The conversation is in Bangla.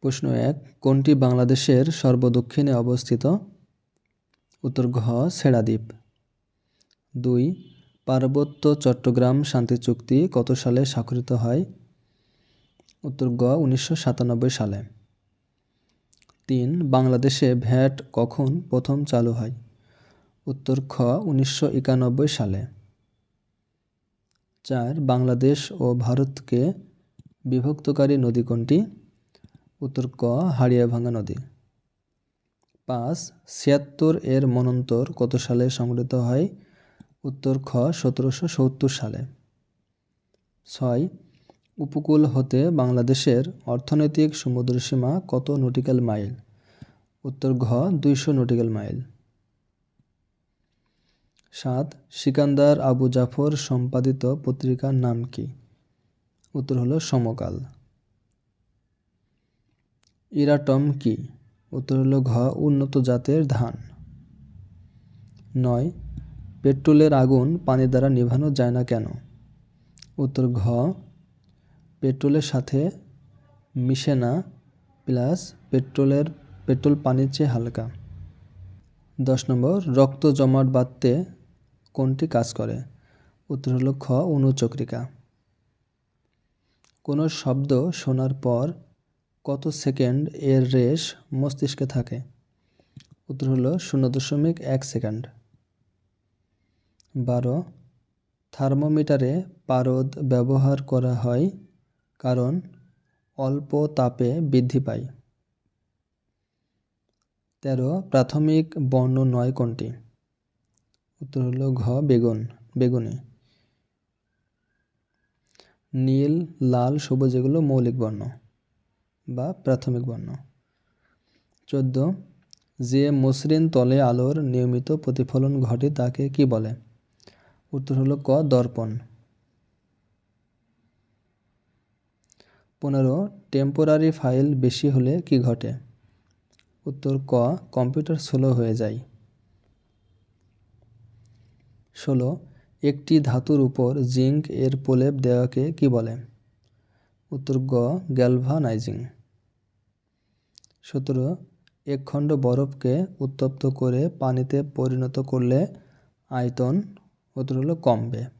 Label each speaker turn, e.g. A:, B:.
A: প্রশ্ন ১, কোনটি বাংলাদেশের সর্বদক্ষিণে অবস্থিত? উত্তর ঘ, ছেড়াদ্বীপ। ২, পার্বত্য চট্টগ্রাম শান্তি চুক্তি কত সালে স্বাক্ষরিত হয়? উত্তর গ, ১৯৯৭ সালে। ৩, বাংলাদেশে ভ্যাট কখন প্রথম চালু হয়? উত্তর খ, ১৯৯১ সালে। ৪, বাংলাদেশ ও ভারতকে বিভক্তকারী নদী কোনটি? উত্তর ক, হাড়িয়াভাঙ্গা নদী। ৫, ৭৬ এর মন্বন্তর কত সালে সংঘটিত হয়? উত্তর খ, ১৭৭০ সালে। ৬, উপকূল হতে বাংলাদেশের অর্থনৈতিক সমুদ্রসীমা কত নটিক্যাল মাইল? উত্তর ঘ, ২০০ নটিক্যাল মাইল। ৭, সিকান্দার আবু জাফর সম্পাদিত পত্রিকার নাম কি? উত্তর হলো সমকাল। ইরাটম কি? উত্তর হলো ঘ, উন্নত জাতের ধান। ৯, পেট্রোলের আগুন পানি দ্বারা নেভানো যায় না কেন? উত্তর ঘ, পেট্রোলের সাথে মিশে না, প্লাস পেট্রোল পানির চেয়ে হালকা। ১০ নম্বর, রক্ত জমাট বাঁধতে কোনটি কাজ করে? উত্তর হলো খ, অনুচক্রিকা। কোনো শব্দ শোনার পর কত সেকেন্ড এর রেশ মস্তিষ্কে থাকে? উত্তর হলো ০.১ সেকেন্ড। ১২, থার্মোমিটারে পারদ ব্যবহার করা হয় কারণ অল্প তাপে বৃদ্ধি পায়। ১৩, প্রাথমিক বর্ণ নয় কোনটি? উত্তর হলো ঘ, বেগুনি। নীল, লাল, সবুজ এগুলো মৌলিক বর্ণ বা প্রাথমিক বর্ণ। ১৪, যে মসৃণ তলে আলোর নিয়মিত প্রতিফলন ঘটে তাকে কি বলে? উত্তর হলো ক, দর্পণ। ১৫, টেম্পোরারি ফাইল বেশি হলে কি ঘটে? উত্তর ক, কম্পিউটার স্লো হয়ে যায়। ১৬, একটি ধাতুর উপর জিঙ্ক এর প্রলেপ দেওয়াকে কি বলে? উত্তর গ, গ্যালভানাইজিং। ১৭, এক খণ্ড বরফকে উত্তপ্ত করে পানিতে পরিণত করলে আয়তন? উত্তর হলো কমবে।